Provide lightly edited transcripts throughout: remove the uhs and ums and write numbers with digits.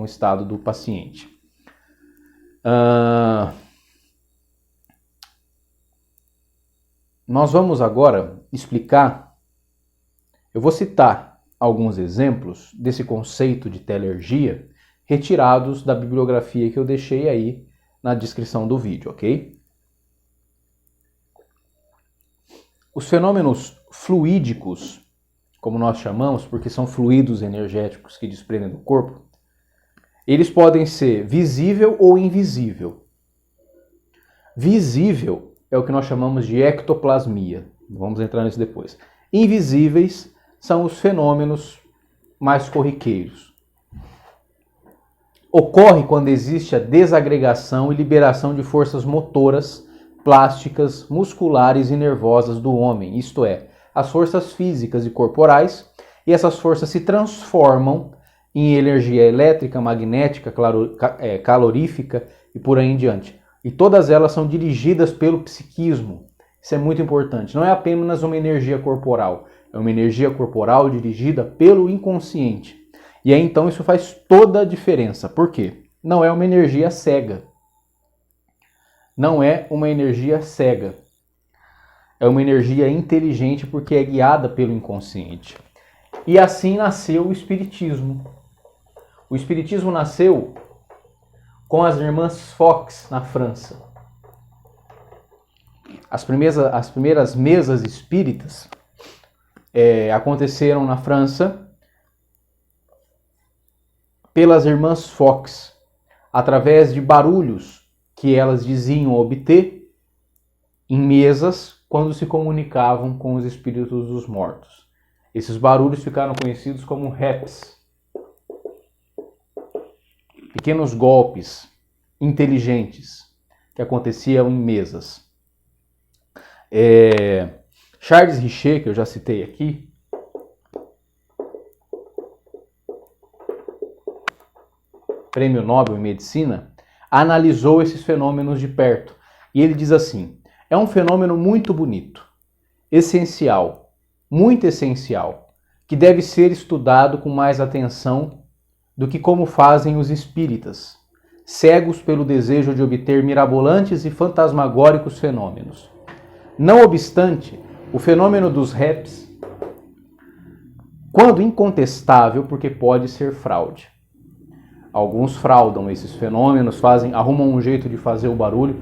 estado do paciente. Nós vamos agora explicar, eu vou citar alguns exemplos desse conceito de telergia retirados da bibliografia que eu deixei aí na descrição do vídeo, ok? Os fenômenos fluídicos, como nós chamamos, porque são fluidos energéticos que desprendem do corpo, eles podem ser visível ou invisível. Visível é o que nós chamamos de ectoplasmia. Vamos entrar nisso depois. Invisíveis são os fenômenos mais corriqueiros. Ocorre quando existe a desagregação e liberação de forças motoras, plásticas, musculares e nervosas do homem, isto é, as forças físicas e corporais, e essas forças se transformam em energia elétrica, magnética, calorífica e por aí em diante. E todas elas são dirigidas pelo psiquismo. Isso é muito importante. Não é apenas uma energia corporal, é uma energia corporal dirigida pelo inconsciente. E aí então isso faz toda a diferença. Por quê? Não é uma energia cega. Não é uma energia cega. É uma energia inteligente porque é guiada pelo inconsciente. E assim nasceu o Espiritismo. O Espiritismo nasceu com as irmãs Fox na França. As primeiras mesas espíritas aconteceram na França pelas irmãs Fox, através de barulhos que elas diziam obter em mesas quando se comunicavam com os espíritos dos mortos. Esses barulhos ficaram conhecidos como raps. Pequenos golpes inteligentes que aconteciam em mesas. Charles Richer, que eu já citei aqui, Prêmio Nobel em Medicina, analisou esses fenômenos de perto. E ele diz assim: é um fenômeno muito bonito, essencial, muito essencial, que deve ser estudado com mais atenção do que como fazem os espíritas, cegos pelo desejo de obter mirabolantes e fantasmagóricos fenômenos. Não obstante, o fenômeno dos raps, quando incontestável, porque pode ser fraude. Alguns fraudam esses fenômenos, arrumam um jeito de fazer o barulho.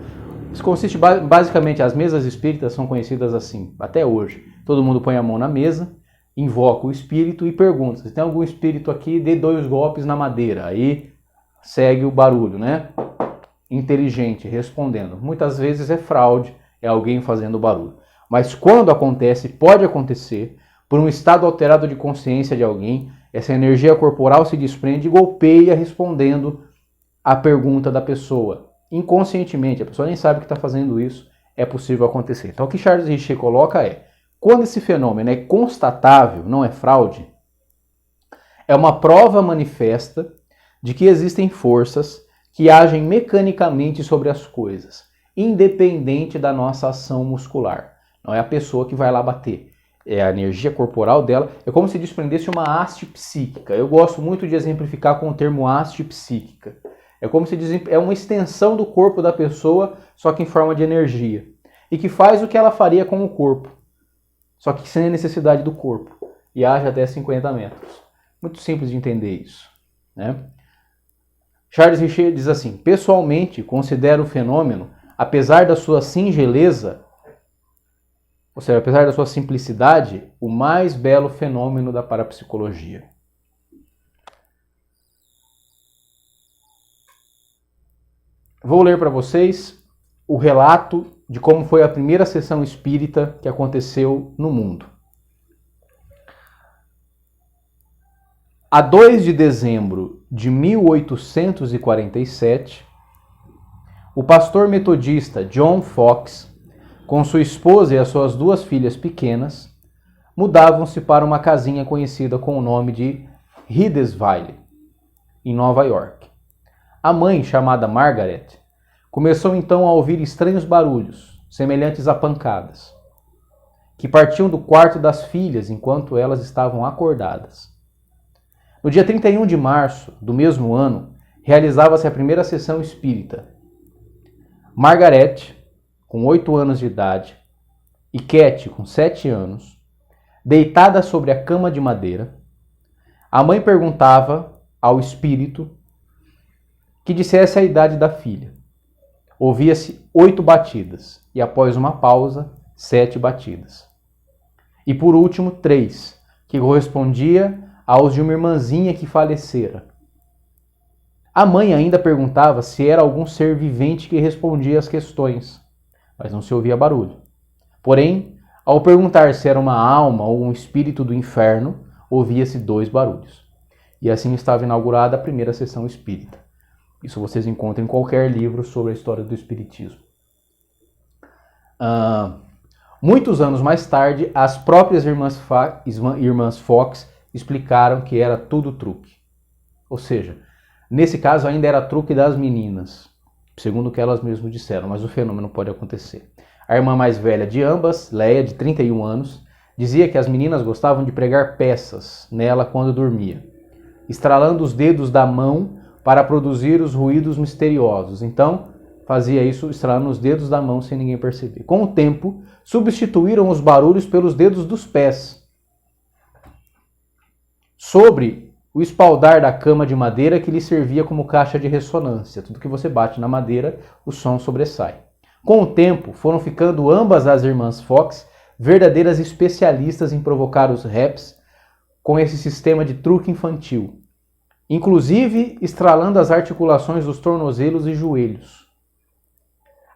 Isso consiste basicamente, as mesas espíritas são conhecidas assim, até hoje. Todo mundo põe a mão na mesa, invoca o espírito e pergunta: se tem algum espírito aqui, dê 2 golpes na madeira. Aí segue o barulho, né? Inteligente, respondendo. Muitas vezes é fraude, é alguém fazendo barulho. Mas quando acontece, pode acontecer, por um estado alterado de consciência de alguém, essa energia corporal se desprende e golpeia respondendo à pergunta da pessoa. Inconscientemente, a pessoa nem sabe que está fazendo isso, é possível acontecer. Então o que Charles Richer coloca é: quando esse fenômeno é constatável, não é fraude, é uma prova manifesta de que existem forças que agem mecanicamente sobre as coisas, independente da nossa ação muscular. Não é a pessoa que vai lá bater, é a energia corporal dela. É como se desprendesse uma haste psíquica. Eu gosto muito de exemplificar com o termo haste psíquica. É como se é uma extensão do corpo da pessoa, só que em forma de energia, e que faz o que ela faria com o corpo, só que sem a necessidade do corpo, e age até 50 metros. Muito simples de entender isso, né? Charles Richer diz assim: pessoalmente, considero o fenômeno, apesar da sua singeleza, ou seja, apesar da sua simplicidade, o mais belo fenômeno da parapsicologia. Vou ler para vocês o relato de como foi a primeira sessão espírita que aconteceu no mundo. A 2 de dezembro de 1847, o pastor metodista John Fox, com sua esposa e as suas 2 filhas pequenas, mudavam-se para uma casinha conhecida com o nome de Hydesville, em Nova York. A mãe, chamada Margaret, começou então a ouvir estranhos barulhos, semelhantes a pancadas, que partiam do quarto das filhas enquanto elas estavam acordadas. No dia 31 de março do mesmo ano, realizava-se a primeira sessão espírita. Margarete, com 8 anos de idade, e Cat, com 7 anos, deitada sobre a cama de madeira, a mãe perguntava ao espírito que dissesse a idade da filha. Ouvia-se 8 batidas, e após uma pausa, 7 batidas. E por último, 3, que correspondia aos de uma irmãzinha que falecera. A mãe ainda perguntava se era algum ser vivente que respondia às questões, mas não se ouvia barulho. Porém, ao perguntar se era uma alma ou um espírito do inferno, ouvia-se 2 barulhos. E assim estava inaugurada a primeira sessão espírita. Isso vocês encontram em qualquer livro sobre a história do espiritismo. Muitos anos mais tarde, as próprias irmãs Fox explicaram que era tudo truque. Ou seja, nesse caso ainda era truque das meninas, segundo o que elas mesmas disseram, mas o fenômeno pode acontecer. A irmã mais velha de ambas, Leia, de 31 anos, dizia que as meninas gostavam de pregar peças nela quando dormia, estralando os dedos da mão para produzir os ruídos misteriosos. Então, fazia isso estralando os dedos da mão sem ninguém perceber. Com o tempo, substituíram os barulhos pelos dedos dos pés. Sobre o espaldar da cama de madeira que lhe servia como caixa de ressonância. Tudo que você bate na madeira, o som sobressai. Com o tempo, foram ficando ambas as irmãs Fox verdadeiras especialistas em provocar os raps com esse sistema de truque infantil, inclusive estralando as articulações dos tornozelos e joelhos.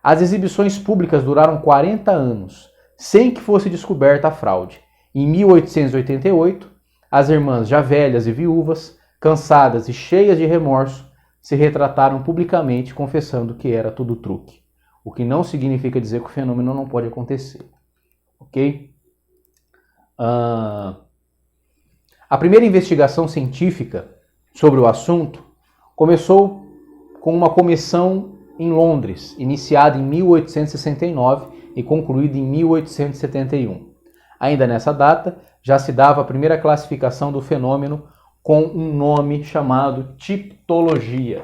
As exibições públicas duraram 40 anos, sem que fosse descoberta a fraude. Em 1888, as irmãs, já velhas e viúvas, cansadas e cheias de remorso, se retrataram publicamente confessando que era tudo truque. O que não significa dizer que o fenômeno não pode acontecer. Ok? A primeira investigação científica sobre o assunto começou com uma comissão em Londres, iniciada em 1869 e concluída em 1871. Ainda nessa data, já se dava a primeira classificação do fenômeno com um nome chamado tipologia.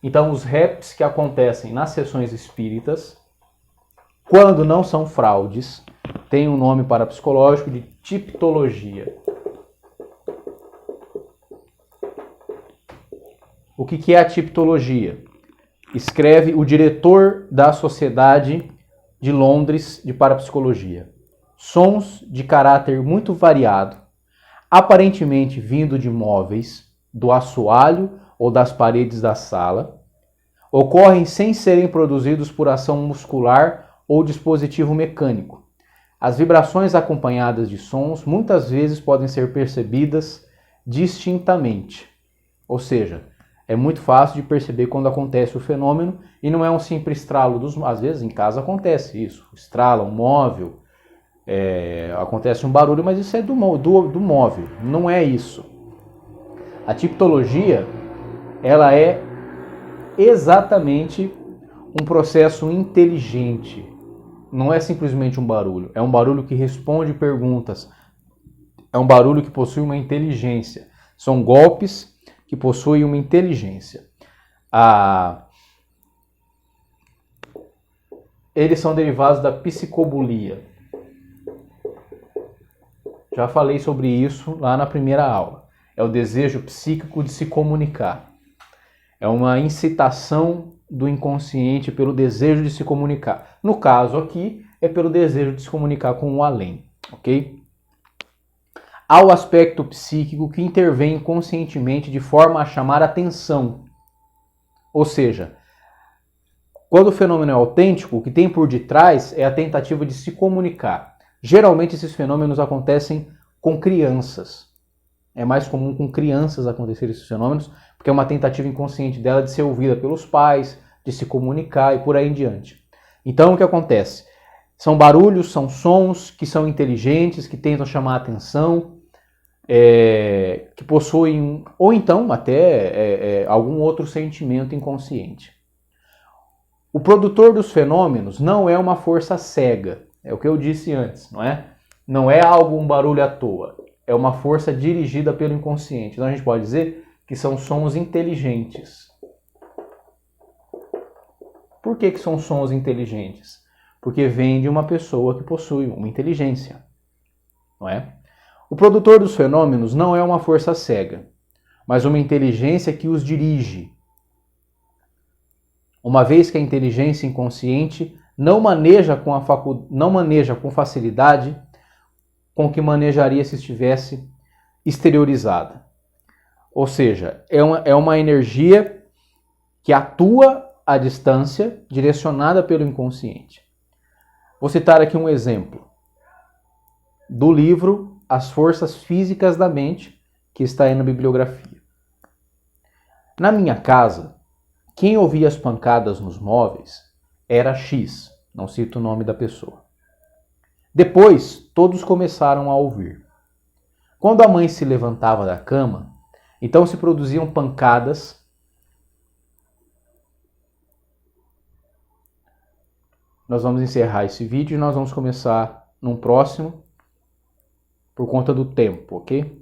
Então, os raps que acontecem nas sessões espíritas, quando não são fraudes, têm um nome parapsicológico de tipologia. O que é a tipologia? Escreve o diretor da Sociedade de Londres de Parapsicologia. Sons de caráter muito variado, aparentemente vindo de móveis, do assoalho ou das paredes da sala, ocorrem sem serem produzidos por ação muscular ou dispositivo mecânico. As vibrações acompanhadas de sons muitas vezes podem ser percebidas distintamente. Ou seja, é muito fácil de perceber quando acontece o fenômeno e não é um simples estralo dos... Às vezes em casa acontece isso, estrala um móvel, acontece um barulho, mas isso é do móvel, não é isso. A tipologia, ela é exatamente um processo inteligente. Não é simplesmente um barulho. É um barulho que responde perguntas. É um barulho que possui uma inteligência. São golpes que possuem uma inteligência. Eles são derivados da psicobulia. Já falei sobre isso lá na primeira aula. É o desejo psíquico de se comunicar. É uma incitação do inconsciente pelo desejo de se comunicar. No caso aqui, é pelo desejo de se comunicar com o além, ok? Há o aspecto psíquico que intervém conscientemente de forma a chamar atenção. Ou seja, quando o fenômeno é autêntico, o que tem por detrás é a tentativa de se comunicar. Geralmente esses fenômenos acontecem com crianças. É mais comum com crianças acontecer esses fenômenos, porque é uma tentativa inconsciente dela de ser ouvida pelos pais, de se comunicar e por aí em diante. Então o que acontece? São barulhos, são sons que são inteligentes, que tentam chamar a atenção, que possuem, ou então até algum outro sentimento inconsciente. O produtor dos fenômenos não é uma força cega, é o que eu disse antes, não é? Não é um barulho à toa, é uma força dirigida pelo inconsciente. Então a gente pode dizer que são sons inteligentes. Por que são sons inteligentes? Porque vem de uma pessoa que possui uma inteligência, não é? O produtor dos fenômenos não é uma força cega, mas uma inteligência que os dirige. Uma vez que a inteligência inconsciente não maneja com facilidade com que manejaria se estivesse exteriorizada. Ou seja, é uma energia que atua à distância, direcionada pelo inconsciente. Vou citar aqui um exemplo do livro As Forças Físicas da Mente, que está aí na bibliografia. Na minha casa, quem ouvia as pancadas nos móveis era X, não cito o nome da pessoa. Depois, todos começaram a ouvir. Quando a mãe se levantava da cama, então se produziam pancadas. Nós vamos encerrar esse vídeo e nós vamos começar num próximo, por conta do tempo, ok?